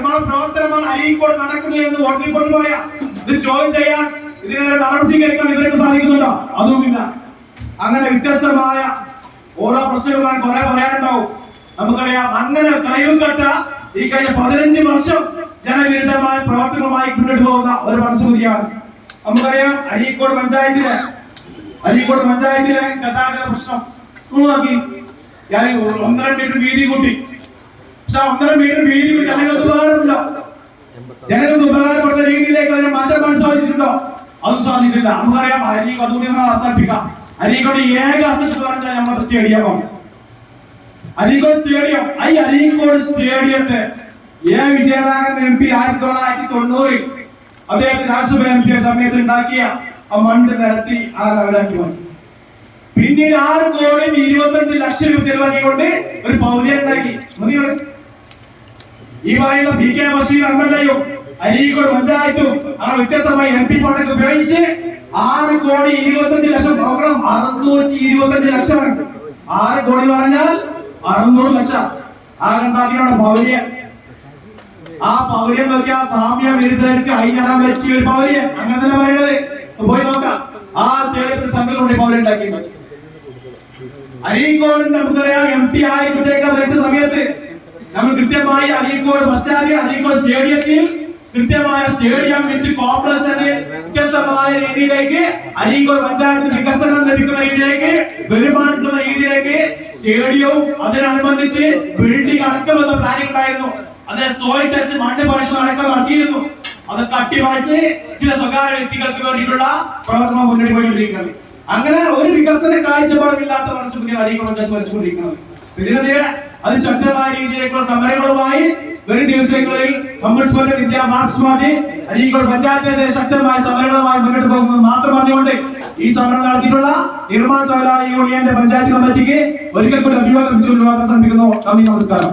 നിർമ്മാണ പ്രവർത്തനമാണ് അരീക്കോട് നടക്കുന്നത് എന്ന് ഓർമ്മിക്കൊണ്ട് പറയാം. ഇത് ചോദ്യം ചെയ്യാൻ, ഇതിനെ നടപടി സ്വീകരിക്കാൻ ഇവർക്ക് സാധിക്കുന്നുണ്ടോ? അതുമില്ല. അങ്ങനെ വ്യത്യസ്തമായ ഓരോ പ്രശ്നങ്ങളുമാണ് കുറെ പറയാനുണ്ടാവും. നമുക്കറിയാം, അങ്ങനെ കൈവിട്ട ഈ കഴിഞ്ഞ 15 വർഷം ജനവിരുദ്ധമായ പ്രവർത്തനവുമായി മുന്നോട്ട് പോകുന്ന ഒരു മനസ്സൂതിയാണ്. നമുക്കറിയാം, അരീക്കോട് പഞ്ചായത്തിലെ ഗതാഗത പ്രശ്നം നോക്കി 1.5 മീറ്റർ വീതി കൂട്ടി. പക്ഷെ 1.5 മീറ്റർ വീതി കൂട്ടി ജനങ്ങൾക്ക് ഉപകാരമില്ല. ജനങ്ങൾക്ക് ഉപകാരപ്പെടുന്ന രീതിയിലേക്ക് അതിനെ മാറ്റാൻ സാധിച്ചിട്ടുണ്ടോ? അതും സാധിച്ചിട്ടില്ല. നമുക്കറിയാം, അതുകൂടി നമ്മൾ അവസാനിപ്പിക്കാം. അരീക്കോട് ഏക അസറ്റ് പറഞ്ഞാൽ നമ്മുടെ സ്റ്റേഡിയമാണ്. അരീക്കോട് സ്റ്റേഡിയം. ഈ അരീക്കോട് സ്റ്റേഡിയത്തെ വിജയരാഘവൻ MP 1990 അദ്ദേഹത്തിന് രാജ്യസഭ MP സമയത്ത് ഉണ്ടാക്കിയ ആ മണ്ണ് നിരത്തി ആ ലെവലാക്കി മാറ്റി. പിന്നീട് 6,25,00,000 രൂപ ചെലവാക്കിക്കൊണ്ട് ഒരു പൗരൻ ഉണ്ടാക്കി. ഈ പറയുന്ന BK ബഷീർ MLA-യും അരീക്കോട് പഞ്ചായത്തും ആ വ്യത്യസ്തമായ MP ഫണ്ടൊക്കെ ഉപയോഗിച്ച് 6,25,00,000 നോക്കണം. 625 ലക്ഷമാണ്. 6 കോടി പറഞ്ഞാൽ 600 ലക്ഷം. ആരുണ്ടാക്കിയാണ് പൗരൻ. ആ പൗരൻ നോക്കിയാൽ സാമ്യ വിരുദ്ധർക്ക് അയിഞ്ഞാൻ പറ്റിയ ഒരു പൗരൻ. അങ്ങനെ തന്നെ പറയുന്നത്. പോയി നോക്കാം. ആ സ്റ്റേഡിയത്തിൽ സംഘങ്ങളുണ്ട് പൗരൻ ഉണ്ടാക്കിയിട്ടുണ്ട്. അരീക്കോട് നമുക്കറിയാം, MP ആയിക്കോട്ടേക്ക് ഭരിച്ച സമയത്ത് നമ്മൾ കൃത്യമായി അരീക്കോട് ബസ് സ്റ്റാൻഡ്, അരീക്കോട് സ്റ്റേഡിയത്തിൽ കൃത്യമായ സ്റ്റേഡിയം വിത്ത് കോംപ്ലക്സിന് വ്യത്യസ്തമായ രീതിയിലേക്ക് അരീക്കോട് പഞ്ചായത്തിന് വികസനം ലഭിക്കുന്ന രീതിയിലേക്ക്, വരുമാനമുള്ള രീതിയിലേക്ക് സ്റ്റേഡിയവും അതിനനുബന്ധിച്ച് ബിൽഡിംഗ് അടക്കമെന്ന പ്ലാനിംഗ് ഉണ്ടായിരുന്നു. അതേ സോയിൽ ടെസ്റ്റ്, മണ്ണ് പരിശോധന അടക്കം നടത്തിയിരുന്നു. അതൊക്കെ അട്ടിമറിച്ച് ചില സ്വകാര്യ വ്യക്തികൾക്ക് വേണ്ടിയിട്ടുള്ള പ്രവർത്തനം മുന്നോട്ട് പോയിക്കൊണ്ടിരിക്കുന്നത്. അങ്ങനെ ഒരു വികസന കാഴ്ചപ്പാടില്ലാത്ത മനസ്സിൽ അരീക്കോട് പഞ്ചായത്ത് വരച്ചുകൊണ്ടിരിക്കുന്നത്. ഇതിനെതിരെ അതിശക്തമായ രീതിയിലേക്കുള്ള സമരങ്ങളുമായി വരും ദിവസങ്ങളിൽ കമ്മ്യൂണിസ്റ്റ് വിദ്യ മാർക്സ്വാദി അരീക്കോട് പഞ്ചായത്തിനെതിരെ ശക്തമായ സമരങ്ങളുമായി മുന്നോട്ട് പോകുന്നത് മാത്രം പറഞ്ഞുകൊണ്ട് ഈ സമരം നടത്തിയിട്ടുള്ള നിർമ്മാണ തൊഴിലാളി യൂണിയന്റെ പഞ്ചായത്ത് കമ്മിറ്റിക്ക് ഒരിക്കൽ കൂടി അഭിവാദം അവസാനിപ്പിക്കുന്നു. നന്ദി, നമസ്കാരം.